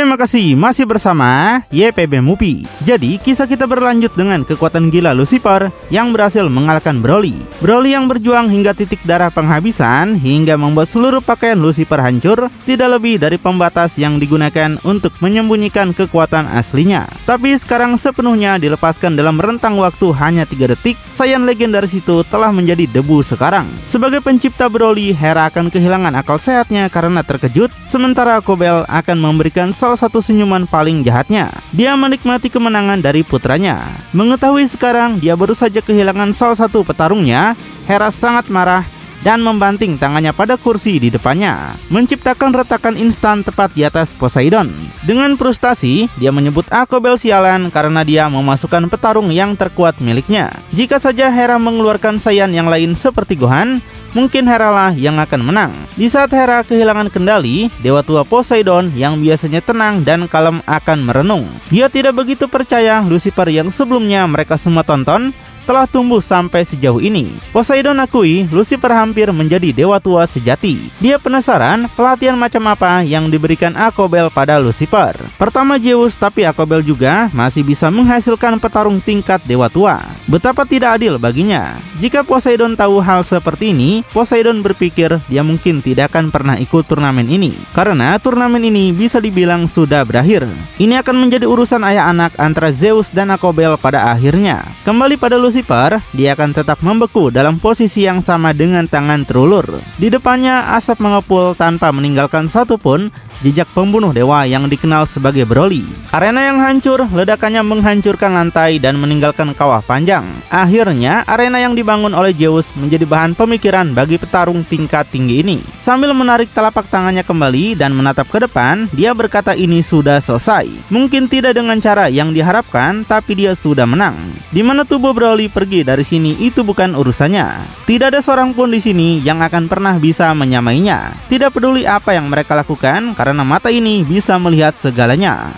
Terima kasih masih bersama YPB Movie. Jadi kisah kita berlanjut dengan kekuatan gila Lucifer yang berhasil mengalahkan Broly. Broly yang berjuang hingga titik darah penghabisan hingga membuat seluruh pakaian Lucifer hancur, tidak lebih dari pembatas yang digunakan untuk menyembunyikan kekuatan aslinya. Tapi sekarang sepenuhnya dilepaskan dalam rentang waktu hanya 3 detik, Saiyan legendaris itu telah menjadi debu sekarang. Sebagai pencipta Broly, Hera akan kehilangan akal sehatnya karena terkejut, sementara Kobel akan memberikan salah satu senyuman paling jahatnya. Dia menikmati kemenangan dari putranya. Mengetahui sekarang dia baru saja kehilangan salah satu petarungnya, Hera sangat marah dan membanting tangannya pada kursi di depannya, menciptakan retakan instan tepat di atas Poseidon. Dengan frustasi, dia menyebut Kobel sialan karena dia memasukkan petarung yang terkuat miliknya. Jika saja Hera mengeluarkan Saiyan yang lain seperti Gohan, mungkin Hera lah yang akan menang. Di saat Hera kehilangan kendali, Dewa Tua Poseidon yang biasanya tenang dan kalem akan merenung. Dia tidak begitu percaya Lucifer yang sebelumnya mereka semua tonton telah tumbuh sampai sejauh ini. Poseidon akui Lucifer hampir menjadi dewa tua sejati. Dia penasaran pelatihan macam apa yang diberikan Kobel pada Lucifer. Pertama Zeus, tapi Kobel juga masih bisa menghasilkan petarung tingkat dewa tua. Betapa tidak adil baginya. Jika Poseidon tahu hal seperti ini, Poseidon berpikir dia mungkin tidak akan pernah ikut turnamen ini, karena turnamen ini bisa dibilang sudah berakhir. Ini akan menjadi urusan ayah anak antara Zeus dan Kobel pada akhirnya. Kembali pada Lucifer, dia akan tetap membeku dalam posisi yang sama dengan tangan terulur. Di depannya asap mengepul tanpa meninggalkan satupun jejak pembunuh dewa yang dikenal sebagai Broly. Arena yang hancur, ledakannya menghancurkan lantai dan meninggalkan kawah panjang. Akhirnya, arena yang dibangun oleh Zeus menjadi bahan pemikiran bagi petarung tingkat tinggi ini. Sambil menarik telapak tangannya kembali dan menatap ke depan, dia berkata ini sudah selesai. Mungkin tidak dengan cara yang diharapkan, tapi dia sudah menang. Di mana tubuh Broly pergi dari sini itu bukan urusannya. Tidak ada seorang pun di sini yang akan pernah bisa menyamainya. Tidak peduli apa yang mereka lakukan, karena mata ini bisa melihat segalanya.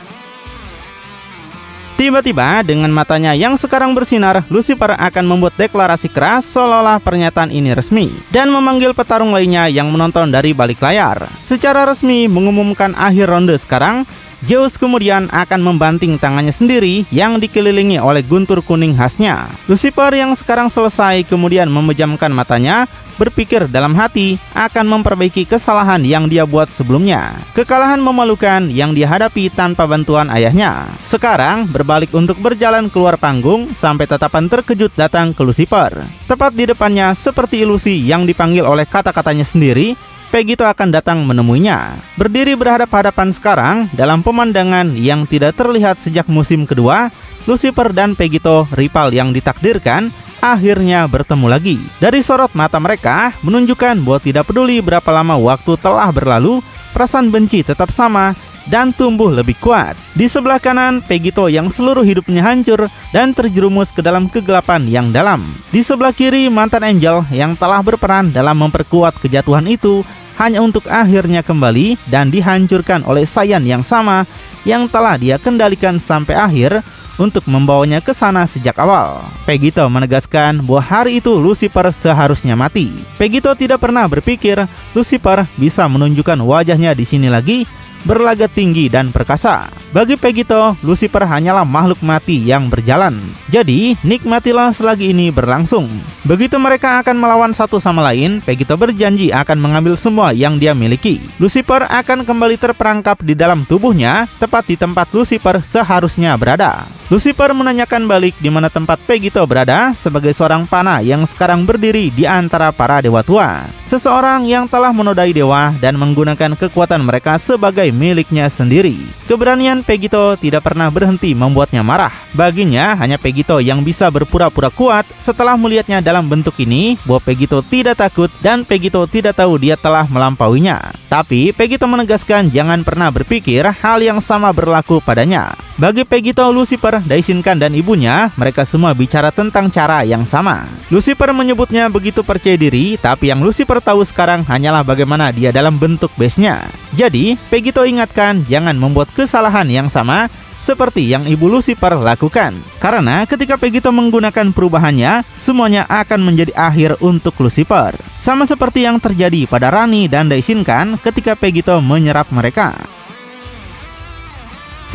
Tiba-tiba dengan matanya yang sekarang bersinar, Lucifer akan membuat deklarasi keras seolah-olah pernyataan ini resmi dan memanggil petarung lainnya yang menonton dari balik layar. Secara resmi mengumumkan akhir ronde sekarang. Zeus kemudian akan membanting tangannya sendiri yang dikelilingi oleh guntur kuning khasnya. Lucifer yang sekarang selesai kemudian memejamkan matanya, berpikir dalam hati akan memperbaiki kesalahan yang dia buat sebelumnya. Kekalahan memalukan yang dihadapi tanpa bantuan ayahnya. Sekarang berbalik untuk berjalan keluar panggung sampai tatapan terkejut datang ke Lucifer. Tepat di depannya seperti ilusi yang dipanggil oleh kata-katanya sendiri, Vegito akan datang menemuinya. Berdiri berhadap-hadapan sekarang dalam pemandangan yang tidak terlihat sejak musim kedua, Lucifer dan Vegito, rival yang ditakdirkan, akhirnya bertemu lagi. Dari sorot mata mereka menunjukkan bahwa tidak peduli berapa lama waktu telah berlalu, perasaan benci tetap sama dan tumbuh lebih kuat. Di sebelah kanan, Vegito yang seluruh hidupnya hancur dan terjerumus ke dalam kegelapan yang dalam. Di sebelah kiri, mantan Angel yang telah berperan dalam memperkuat kejatuhan itu hanya untuk akhirnya kembali dan dihancurkan oleh Saiyan yang sama yang telah dia kendalikan sampai akhir untuk membawanya ke sana sejak awal. Vegito menegaskan bahwa hari itu Lucifer seharusnya mati. Vegito tidak pernah berpikir Lucifer bisa menunjukkan wajahnya di sini lagi, berlaga tinggi dan perkasa. Bagi Vegito, Lucifer hanyalah makhluk mati yang berjalan. Jadi, nikmatilah selagi ini berlangsung. Begitu mereka akan melawan satu sama lain, Vegito berjanji akan mengambil semua yang dia miliki. Lucifer akan kembali terperangkap di dalam tubuhnya, tepat di tempat Lucifer seharusnya berada. Lucifer menanyakan balik di mana tempat Vegito berada sebagai seorang panah yang sekarang berdiri di antara para dewa tua. Seseorang yang telah menodai dewa dan menggunakan kekuatan mereka sebagai miliknya sendiri. Keberanian Vegito tidak pernah berhenti membuatnya marah. Baginya hanya Vegito yang bisa berpura-pura kuat. Setelah melihatnya dalam bentuk ini, bahwa Vegito tidak takut dan Vegito tidak tahu dia telah melampauinya. Tapi Vegito menegaskan jangan pernah berpikir hal yang sama berlaku padanya. Bagi Vegito, Lucifer, Daishinkan dan ibunya, mereka semua bicara tentang cara yang sama. Lucifer menyebutnya begitu percaya diri, tapi yang Lucifer tahu sekarang hanyalah bagaimana dia dalam bentuk base-nya. Jadi, Vegito ingatkan jangan membuat kesalahan yang sama seperti yang ibu Lucifer lakukan. Karena ketika Vegito menggunakan perubahannya, semuanya akan menjadi akhir untuk Lucifer. Sama seperti yang terjadi pada Rani dan Daishinkan ketika Vegito menyerap mereka.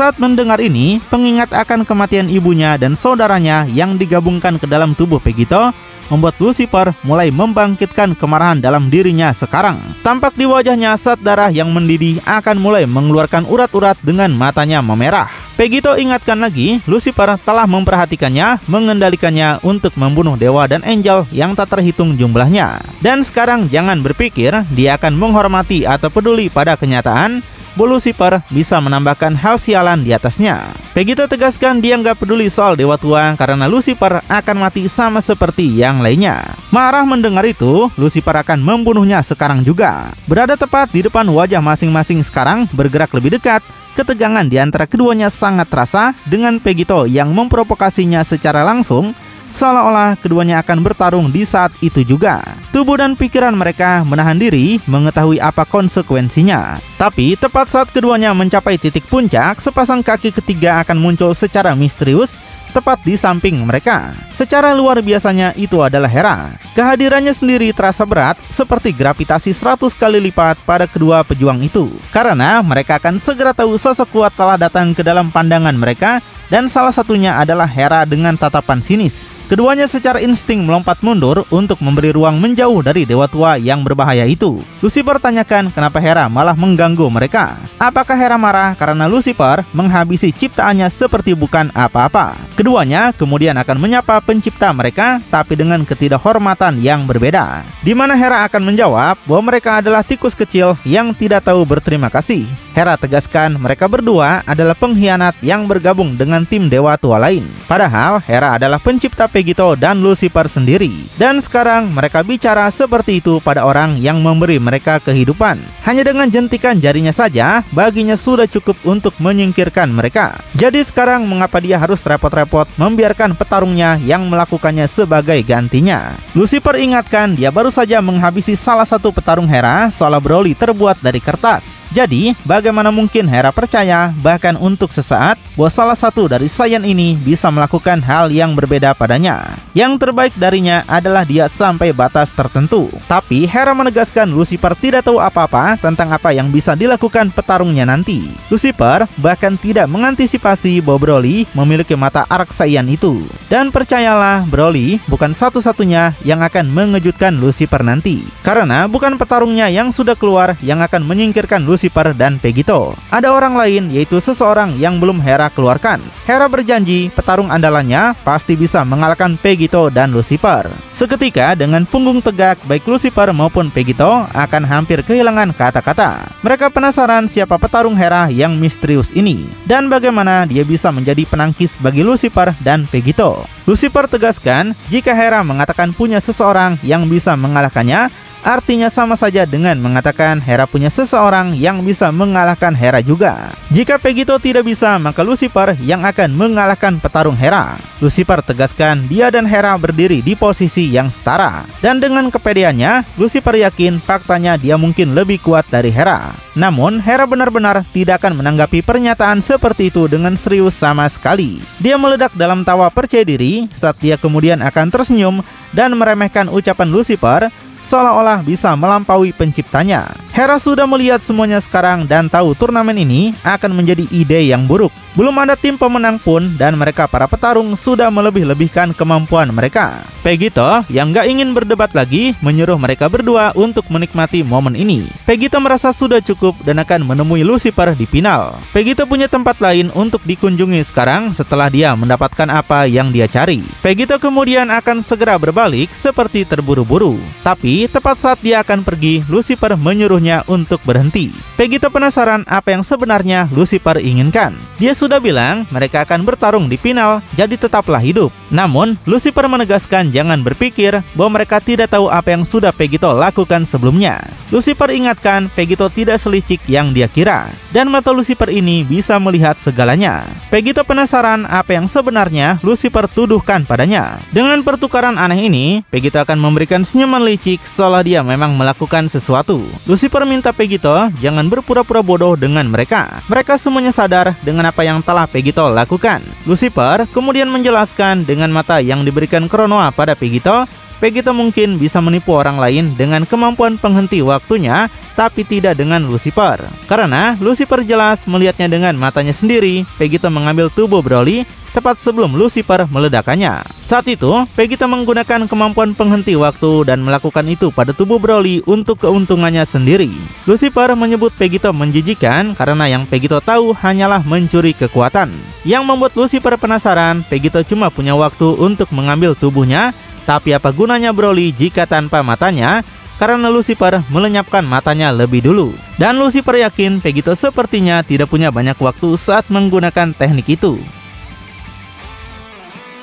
Saat mendengar ini, pengingat akan kematian ibunya dan saudaranya yang digabungkan ke dalam tubuh Pegito membuat Lucifer mulai membangkitkan kemarahan dalam dirinya sekarang. Tampak di wajahnya saat darah yang mendidih akan mulai mengeluarkan urat-urat dengan matanya memerah. Pegito ingatkan lagi, Lucifer telah memperhatikannya, mengendalikannya untuk membunuh dewa dan angel yang tak terhitung jumlahnya. Dan sekarang jangan berpikir dia akan menghormati atau peduli pada kenyataan Lucifer bisa menambahkan hal sialan di atasnya. Pegito tegaskan dia nggak peduli soal dewa tua karena Lucifer akan mati sama seperti yang lainnya. Marah mendengar itu, Lucifer akan membunuhnya sekarang juga. Berada tepat di depan wajah masing-masing sekarang bergerak lebih dekat. Ketegangan di antara keduanya sangat terasa dengan Pegito yang memprovokasinya secara langsung, seolah-olah keduanya akan bertarung di saat itu juga. Tubuh dan pikiran mereka menahan diri mengetahui apa konsekuensinya. Tapi tepat saat keduanya mencapai titik puncak, sepasang kaki ketiga akan muncul secara misterius tepat di samping mereka. Secara luar biasanya itu adalah Hera. Kehadirannya sendiri terasa berat seperti gravitasi 100 kali lipat pada kedua pejuang itu. Karena mereka akan segera tahu sosok kuat telah datang ke dalam pandangan mereka, dan salah satunya adalah Hera dengan tatapan sinis. Keduanya secara insting melompat mundur untuk memberi ruang menjauh dari dewa tua yang berbahaya itu. Lucifer tanyakan kenapa Hera malah mengganggu mereka. Apakah Hera marah karena Lucifer menghabisi ciptaannya seperti bukan apa-apa? Keduanya kemudian akan menyapa pencipta mereka, tapi dengan ketidakhormatan yang berbeda. Di mana Hera akan menjawab bahwa mereka adalah tikus kecil yang tidak tahu berterima kasih. Hera tegaskan mereka berdua adalah pengkhianat yang bergabung dengan tim dewa tua lain. Padahal Hera adalah pencipta Pegito dan Lucifer sendiri. Dan sekarang mereka bicara seperti itu pada orang yang memberi mereka kehidupan. Hanya dengan jentikan jarinya saja, baginya sudah cukup untuk menyingkirkan mereka. Jadi sekarang mengapa dia harus repot-repot membiarkan petarungnya yang melakukannya sebagai gantinya? Lucifer ingatkan dia baru saja menghabisi salah satu petarung Hera, seolah Broly terbuat dari kertas. Jadi bagaimana mungkin Hera percaya bahkan untuk sesaat bahwa salah satu dari Saiyan ini bisa melakukan hal yang berbeda padanya? Yang terbaik darinya adalah dia sampai batas tertentu. Tapi Hera menegaskan Lucifer tidak tahu apa-apa tentang apa yang bisa dilakukan petarungnya nanti. Lucifer bahkan tidak mengantisipasi bahwa Broly memiliki mata Arc Saiyan itu. Dan percayalah, Broly bukan satu-satunya yang akan mengejutkan Lucifer nanti. Karena bukan petarungnya yang sudah keluar yang akan menyingkirkan Lucifer dan Pegito. Ada orang lain, yaitu seseorang yang belum Hera keluarkan. Hera berjanji petarung andalannya pasti bisa mengalahkan Pegito dan Lucifer. Seketika dengan punggung tegak, baik Lucifer maupun Pegito akan hampir kehilangan kata-kata. Mereka penasaran siapa petarung Hera yang misterius ini dan bagaimana dia bisa menjadi penangkis bagi Lucifer dan Pegito. Lucifer tegaskan jika Hera mengatakan punya seseorang yang bisa mengalahkannya, artinya sama saja dengan mengatakan Hera punya seseorang yang bisa mengalahkan Hera juga. Jika Pegito tidak bisa, maka Lucifer yang akan mengalahkan petarung Hera. Lucifer tegaskan dia dan Hera berdiri di posisi yang setara. Dan dengan kepedeannya, Lucifer yakin faktanya dia mungkin lebih kuat dari Hera. Namun, Hera benar-benar tidak akan menanggapi pernyataan seperti itu dengan serius sama sekali. Dia meledak dalam tawa percaya diri saat dia kemudian akan tersenyum dan meremehkan ucapan Lucifer, seolah-olah bisa melampaui penciptanya. Hera sudah melihat semuanya sekarang dan tahu turnamen ini akan menjadi ide yang buruk. Belum ada tim pemenang pun dan mereka para petarung sudah melebih-lebihkan kemampuan mereka. Pegito yang gak ingin berdebat lagi menyuruh mereka berdua untuk menikmati momen ini. Pegito merasa sudah cukup dan akan menemui Lucifer di final. Pegito punya tempat lain untuk dikunjungi sekarang setelah dia mendapatkan apa yang dia cari. Pegito kemudian akan segera berbalik seperti terburu-buru. Tapi tepat saat dia akan pergi, Lucifer menyuruhnya untuk berhenti. Pegito penasaran apa yang sebenarnya Lucifer inginkan. Dia sudah bilang mereka akan bertarung di final, jadi tetaplah hidup. Namun, Lucifer menegaskan jangan berpikir bahwa mereka tidak tahu apa yang sudah Pegito lakukan sebelumnya. Lucifer ingatkan Pegito tidak selicik yang dia kira, dan mata Lucifer ini bisa melihat segalanya. Pegito penasaran apa yang sebenarnya Lucifer tuduhkan padanya. Dengan pertukaran aneh ini, Pegito akan memberikan senyuman licik seolah dia memang melakukan sesuatu. Lucifer minta Pegito jangan berpura-pura bodoh dengan mereka. Mereka semuanya sadar dengan apa yang telah Pegito lakukan. Lucifer kemudian menjelaskan dengan mata yang diberikan Kronoa pada Pegito Pegito mungkin bisa menipu orang lain dengan kemampuan penghenti waktunya, tapi tidak dengan Lucifer. Karena Lucifer jelas melihatnya dengan matanya sendiri. Pegito mengambil tubuh Broly tepat sebelum Lucifer meledakkannya. Saat itu, Pegito menggunakan kemampuan penghenti waktu dan melakukan itu pada tubuh Broly untuk keuntungannya sendiri. Lucifer menyebut Pegito menjijikan karena yang Pegito tahu hanyalah mencuri kekuatan. Yang membuat Lucifer penasaran, Pegito cuma punya waktu untuk mengambil tubuhnya, tapi apa gunanya Broly jika tanpa matanya? Karena Lucifer melenyapkan matanya lebih dulu. Dan Lucifer yakin Pegito sepertinya tidak punya banyak waktu saat menggunakan teknik itu.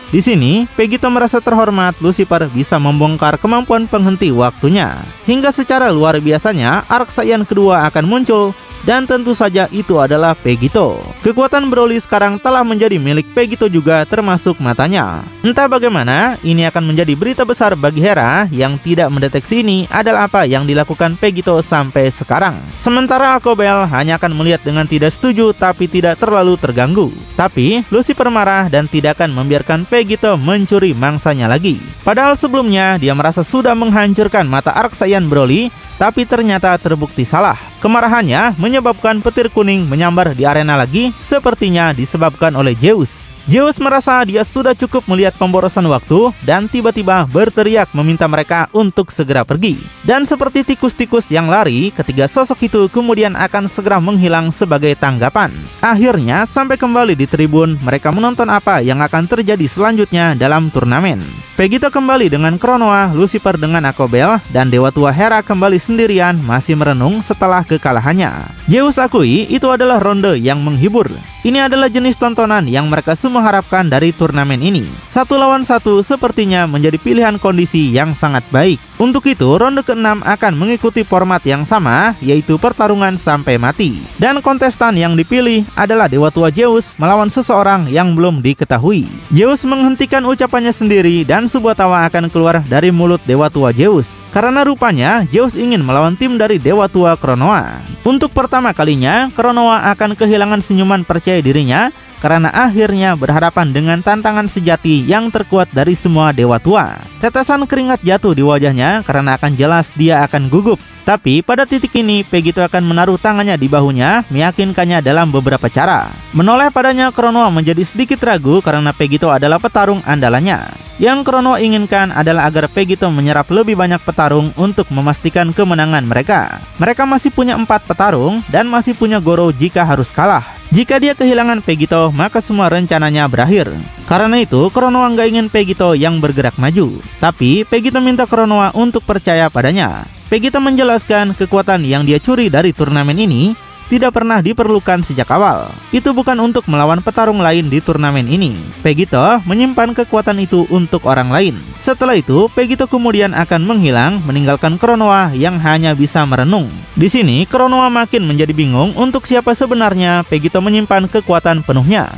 Di sini, Pegito merasa terhormat Lucifer bisa membongkar kemampuan penghenti waktunya. Hingga secara luar biasanya, arc Saiyan kedua akan muncul. Dan tentu saja itu adalah Pegito. Kekuatan Broly sekarang telah menjadi milik Pegito juga, termasuk matanya. Entah bagaimana, ini akan menjadi berita besar bagi Hera yang tidak mendeteksi ini adalah apa yang dilakukan Pegito sampai sekarang. Sementara Akobel hanya akan melihat dengan tidak setuju tapi tidak terlalu terganggu. Tapi Lucifer marah dan tidak akan membiarkan Pegito mencuri mangsanya lagi. Padahal sebelumnya dia merasa sudah menghancurkan mata arc Saiyan Broly, tapi ternyata terbukti salah. Kemarahannya menyebabkan petir kuning menyambar di arena lagi, sepertinya disebabkan oleh Zeus. Zeus merasa dia sudah cukup melihat pemborosan waktu dan tiba-tiba berteriak meminta mereka untuk segera pergi. Dan seperti tikus-tikus yang lari, ketiga sosok itu kemudian akan segera menghilang sebagai tanggapan. Akhirnya sampai kembali di tribun, mereka menonton apa yang akan terjadi selanjutnya dalam turnamen. Pegito kembali dengan Kronoa, Lucifer dengan Akobel, dan Dewa Tua Hera kembali sendirian masih merenung setelah kekalahannya. Zeus akui itu adalah ronde yang menghibur. Ini adalah jenis tontonan yang mereka semua harapkan dari turnamen ini. 1 lawan 1 sepertinya menjadi pilihan kondisi yang sangat baik. Untuk itu, ronde ke-6 akan mengikuti format yang sama, yaitu pertarungan sampai mati. Dan kontestan yang dipilih adalah Dewa Tua Zeus melawan seseorang yang belum diketahui. Zeus menghentikan ucapannya sendiri dan sebuah tawa akan keluar dari mulut Dewa Tua Zeus. Karena rupanya Zeus ingin melawan tim dari Dewa Tua Kronoa. Untuk pertama kalinya, Kronoa akan kehilangan senyuman percaya dirinya karena akhirnya berhadapan dengan tantangan sejati yang terkuat dari semua Dewa Tua. Tetesan keringat jatuh di wajahnya karena akan jelas dia akan gugup. Tapi pada titik ini Pegito akan menaruh tangannya di bahunya, meyakinkannya dalam beberapa cara. Menoleh padanya, Kronoa menjadi sedikit ragu karena Pegito adalah petarung andalannya. Yang Kronoa inginkan adalah agar Pegito menyerap lebih banyak petarung untuk memastikan kemenangan mereka. Mereka masih punya 4 petarung dan masih punya Goro jika harus kalah. Jika dia kehilangan Pegito, maka semua rencananya berakhir. Karena itu, Kronoa nggak ingin Pegito yang bergerak maju. Tapi Pegito minta Kronoa untuk percaya padanya. Pegito menjelaskan kekuatan yang dia curi dari turnamen ini tidak pernah diperlukan sejak awal. Itu bukan untuk melawan petarung lain di turnamen ini. Pegito menyimpan kekuatan itu untuk orang lain. Setelah itu, Pegito kemudian akan menghilang, meninggalkan Kronoa yang hanya bisa merenung. Di sini, Kronoa makin menjadi bingung untuk siapa sebenarnya Pegito menyimpan kekuatan penuhnya.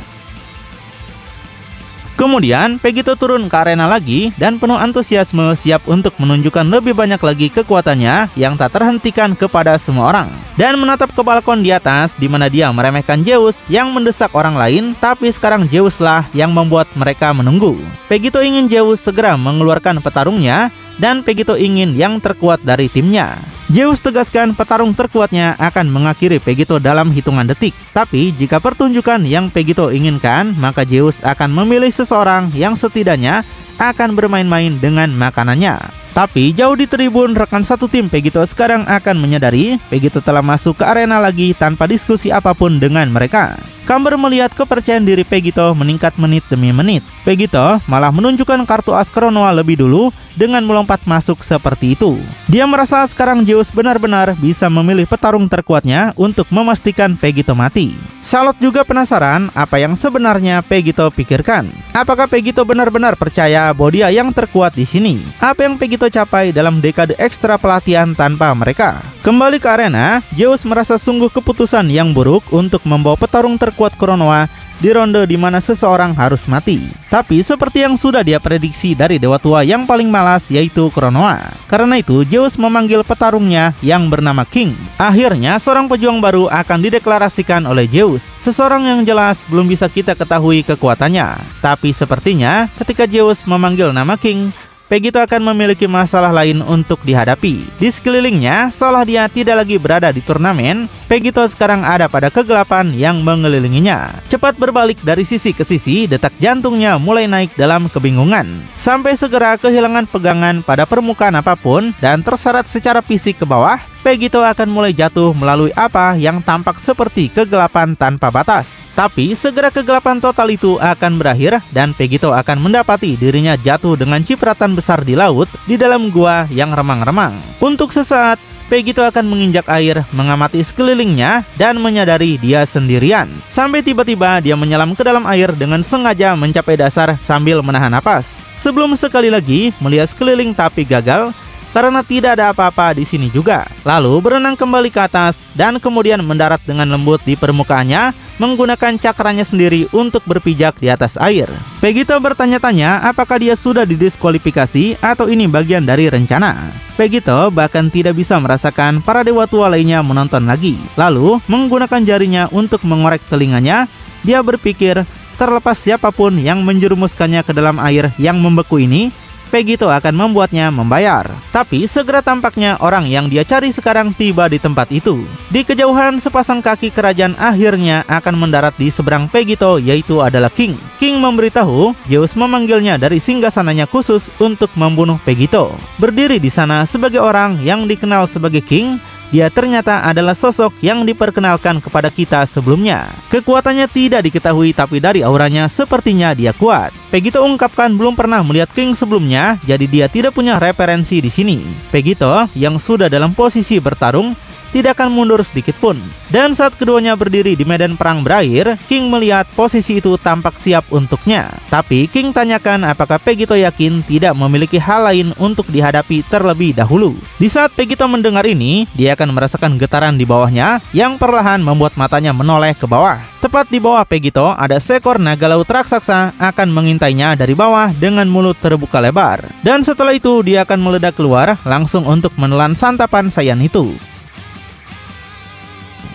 Kemudian Pegito turun ke arena lagi dan penuh antusiasme siap untuk menunjukkan lebih banyak lagi kekuatannya yang tak terhentikan kepada semua orang. Dan menatap ke balkon di atas di mana dia meremehkan Zeus yang mendesak orang lain, tapi sekarang Zeuslah yang membuat mereka menunggu. Pegito ingin Zeus segera mengeluarkan petarungnya dan Pegito ingin yang terkuat dari timnya. Zeus tegaskan petarung terkuatnya akan mengakhiri Pegito dalam hitungan detik. Tapi jika pertunjukan yang Pegito inginkan, maka Zeus akan memilih seseorang yang setidaknya akan bermain-main dengan makanannya. Tapi jauh di tribun, rekan satu tim Pegito sekarang akan menyadari Pegito telah masuk ke arena lagi tanpa diskusi apapun dengan mereka. Camber melihat kepercayaan diri Pegito meningkat menit demi menit. Pegito malah menunjukkan kartu as Kronoa lebih dulu dengan melompat masuk seperti itu. Dia merasa sekarang Zeus benar-benar bisa memilih petarung terkuatnya untuk memastikan Pegito mati. Charlotte juga penasaran apa yang sebenarnya Pegito pikirkan. Apakah Pegito benar-benar percaya bahwa dia yang terkuat di sini? Apa yang Pegito capai dalam dekade ekstra pelatihan tanpa mereka? Kembali ke arena, Zeus merasa sungguh keputusan yang buruk untuk membawa petarung terkuat Kronoa di ronde di mana seseorang harus mati. Tapi seperti yang sudah dia prediksi dari Dewa Tua yang paling malas, yaitu Kronoa. Karena itu Zeus memanggil petarungnya yang bernama King. Akhirnya seorang pejuang baru akan dideklarasikan oleh Zeus. Seseorang yang jelas belum bisa kita ketahui kekuatannya. Tapi sepertinya ketika Zeus memanggil nama King, Pegito akan memiliki masalah lain untuk dihadapi. Di sekelilingnya, seolah dia tidak lagi berada di turnamen, Pegito sekarang ada pada kegelapan yang mengelilinginya. Cepat berbalik dari sisi ke sisi, detak jantungnya mulai naik dalam kebingungan. Sampai segera kehilangan pegangan pada permukaan apapun dan terseret secara fisik ke bawah, Pegito akan mulai jatuh melalui apa yang tampak seperti kegelapan tanpa batas. Tapi segera kegelapan total itu akan berakhir dan Pegito akan mendapati dirinya jatuh dengan cipratan besar di laut di dalam gua yang remang-remang. Untuk sesaat, Pegito akan menginjak air, mengamati sekelilingnya, dan menyadari dia sendirian. Sampai tiba-tiba dia menyelam ke dalam air dengan sengaja mencapai dasar sambil menahan napas. Sebelum sekali lagi melihat sekeliling tapi gagal, karena tidak ada apa-apa di sini juga. Lalu berenang kembali ke atas dan kemudian mendarat dengan lembut di permukaannya menggunakan cakranya sendiri untuk berpijak di atas air. Pegito bertanya-tanya apakah dia sudah didiskualifikasi atau ini bagian dari rencana. Pegito bahkan tidak bisa merasakan para dewa tua lainnya menonton lagi. Lalu menggunakan jarinya untuk mengorek telinganya, dia berpikir terlepas siapapun yang menjerumuskannya ke dalam air yang membeku ini, Pegito akan membuatnya membayar. Tapi segera tampaknya orang yang dia cari sekarang tiba di tempat itu. Di kejauhan sepasang kaki kerajaan akhirnya akan mendarat di seberang Pegito, yaitu adalah King. King memberitahu Zeus memanggilnya dari singgasananya khusus untuk membunuh Pegito. Berdiri di sana sebagai orang yang dikenal sebagai King, dia ternyata adalah sosok yang diperkenalkan kepada kita sebelumnya. Kekuatannya tidak diketahui tapi dari auranya sepertinya dia kuat. Pegito ungkapkan belum pernah melihat King sebelumnya, jadi dia tidak punya referensi di sini. Pegito yang sudah dalam posisi bertarung tidak akan mundur sedikit pun. Dan saat keduanya berdiri di medan perang berakhir, King melihat posisi itu tampak siap untuknya. Tapi King tanyakan apakah Pegito yakin tidak memiliki hal lain untuk dihadapi terlebih dahulu. Di saat Pegito mendengar ini, dia akan merasakan getaran di bawahnya yang perlahan membuat matanya menoleh ke bawah. Tepat di bawah Pegito ada seekor naga laut raksasa akan mengintainya dari bawah dengan mulut terbuka lebar. Dan setelah itu dia akan meledak keluar langsung untuk menelan santapan Saiyan itu.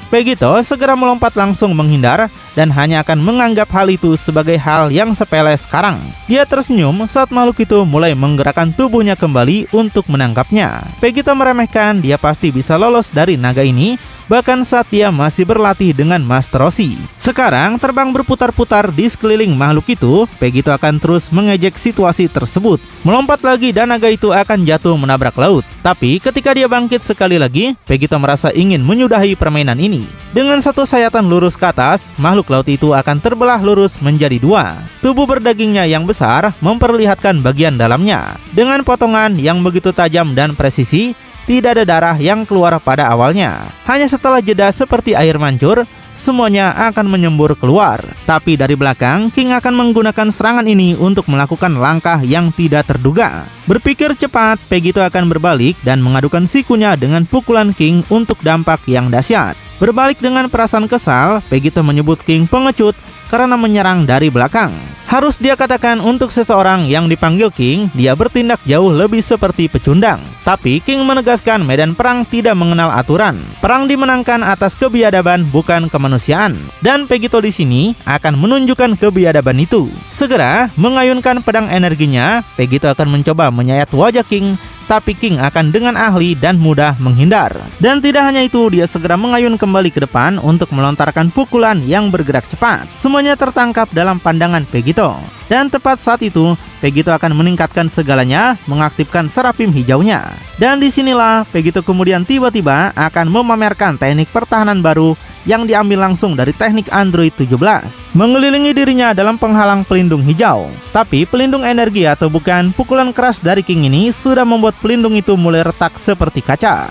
Pegito segera melompat langsung menghindar dan hanya akan menganggap hal itu sebagai hal yang sepele sekarang. Dia tersenyum saat makhluk itu mulai menggerakkan tubuhnya kembali untuk menangkapnya. Pegito meremehkan dia pasti bisa lolos dari naga ini, bahkan saat dia masih berlatih dengan Master Roshi. Sekarang terbang berputar-putar di sekeliling makhluk itu, Pegito akan terus mengejek situasi tersebut. Melompat lagi dan naga itu akan jatuh menabrak laut. Tapi ketika dia bangkit sekali lagi, Pegito merasa ingin menyudahi permainan ini. Dengan satu sayatan lurus ke atas, makhluk laut itu akan terbelah lurus menjadi dua. Tubuh berdagingnya yang besar memperlihatkan bagian dalamnya. Dengan potongan yang begitu tajam dan presisi, tidak ada darah yang keluar pada awalnya. Hanya setelah jeda seperti air mancur, semuanya akan menyembur keluar. Tapi dari belakang, King akan menggunakan serangan ini untuk melakukan langkah yang tidak terduga. Berpikir cepat, Pegito akan berbalik dan mengadukan sikunya dengan pukulan King untuk dampak yang dahsyat. Berbalik dengan perasaan kesal, Pegito menyebut King pengecut karena menyerang dari belakang. Harus dia katakan untuk seseorang yang dipanggil King, dia bertindak jauh lebih seperti pecundang. Tapi King menegaskan medan perang tidak mengenal aturan. Perang dimenangkan atas kebiadaban bukan kemanusiaan. Dan Pegito di sini akan menunjukkan kebiadaban itu. Segera mengayunkan pedang energinya, Pegito akan mencoba menyayat wajah King, tapi King akan dengan ahli dan mudah menghindar. Dan tidak hanya itu, dia segera mengayun kembali ke depan untuk melontarkan pukulan yang bergerak cepat. Semuanya tertangkap dalam pandangan Pegito. Dan tepat saat itu, Pegito akan meningkatkan segalanya, mengaktifkan serapim hijaunya. Dan disinilah Pegito kemudian tiba-tiba akan memamerkan teknik pertahanan baru yang diambil langsung dari teknik Android 17. Mengelilingi dirinya dalam penghalang pelindung hijau. Tapi pelindung energi atau bukan, pukulan keras dari King ini sudah membuat pelindung itu mulai retak seperti kaca.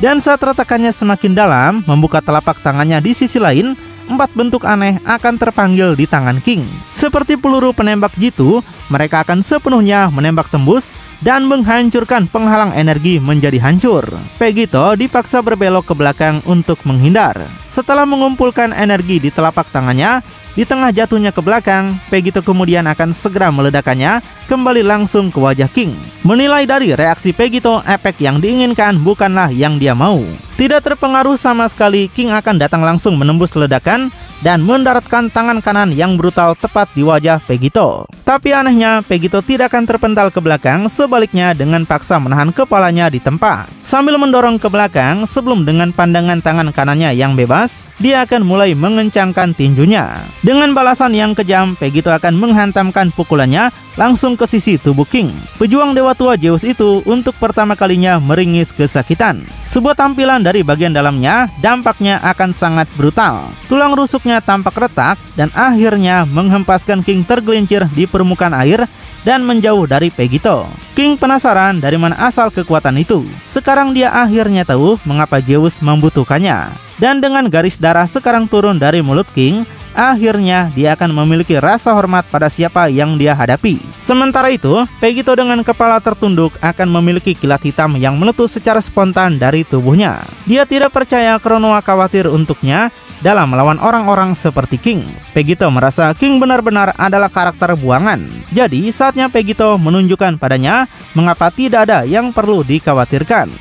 Dan saat retakannya semakin dalam, membuka telapak tangannya di sisi lain, 4 bentuk aneh akan terpanggil di tangan King. Seperti peluru penembak jitu, mereka akan sepenuhnya menembak tembus dan menghancurkan penghalang energi menjadi hancur. Pegito dipaksa berbelok ke belakang untuk menghindar. Setelah mengumpulkan energi di telapak tangannya, di tengah jatuhnya ke belakang, Pegito kemudian akan segera meledakannya kembali langsung ke wajah King. Menilai dari reaksi Pegito, efek yang diinginkan bukanlah yang dia mau. Tidak terpengaruh sama sekali, King akan datang langsung menembus ledakan dan mendaratkan tangan kanan yang brutal tepat di wajah Pegito. Tapi anehnya, Pegito tidak akan terpental ke belakang, sebaliknya dengan paksa menahan kepalanya di tempat. Sambil mendorong ke belakang, sebelum dengan pandangan tangan kanannya yang bebas, dia akan mulai mengencangkan tinjunya. Dengan balasan yang kejam, Pegito akan menghantamkan pukulannya langsung ke sisi tubuh King. Pejuang Dewa Tua Zeus itu untuk pertama kalinya meringis kesakitan. Sebuah tampilan dari bagian dalamnya dampaknya akan sangat brutal. Tulang rusuknya tampak retak dan akhirnya menghempaskan King tergelincir di permukaan air dan menjauh dari Pegito. King penasaran dari mana asal kekuatan itu. Sekarang dia akhirnya tahu mengapa Zeus membutuhkannya. Dan dengan garis darah sekarang turun dari mulut King, akhirnya dia akan memiliki rasa hormat pada siapa yang dia hadapi. Sementara itu, Pegito dengan kepala tertunduk akan memiliki kilat hitam yang meletus secara spontan dari tubuhnya. Dia tidak percaya Kronoa khawatir untuknya dalam melawan orang-orang seperti King. Pegito merasa King benar-benar adalah karakter buangan. Jadi saatnya Pegito menunjukkan padanya mengapa tidak ada yang perlu dikhawatirkan.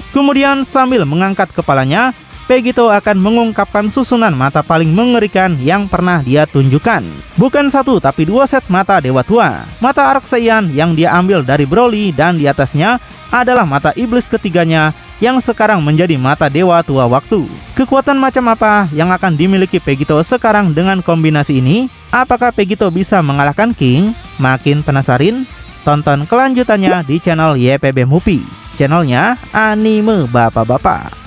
Kemudian sambil mengangkat kepalanya, Pegito akan mengungkapkan susunan mata paling mengerikan yang pernah dia tunjukkan. Bukan satu tapi dua set mata Dewa Tua. Mata Archean yang dia ambil dari Broly dan di atasnya adalah mata iblis ketiganya yang sekarang menjadi mata Dewa Tua Waktu. Kekuatan macam apa yang akan dimiliki Pegito sekarang dengan kombinasi ini? Apakah Pegito bisa mengalahkan King? Makin penasaran? Tonton kelanjutannya di channel YPB Movie, channelnya anime bapak-bapak.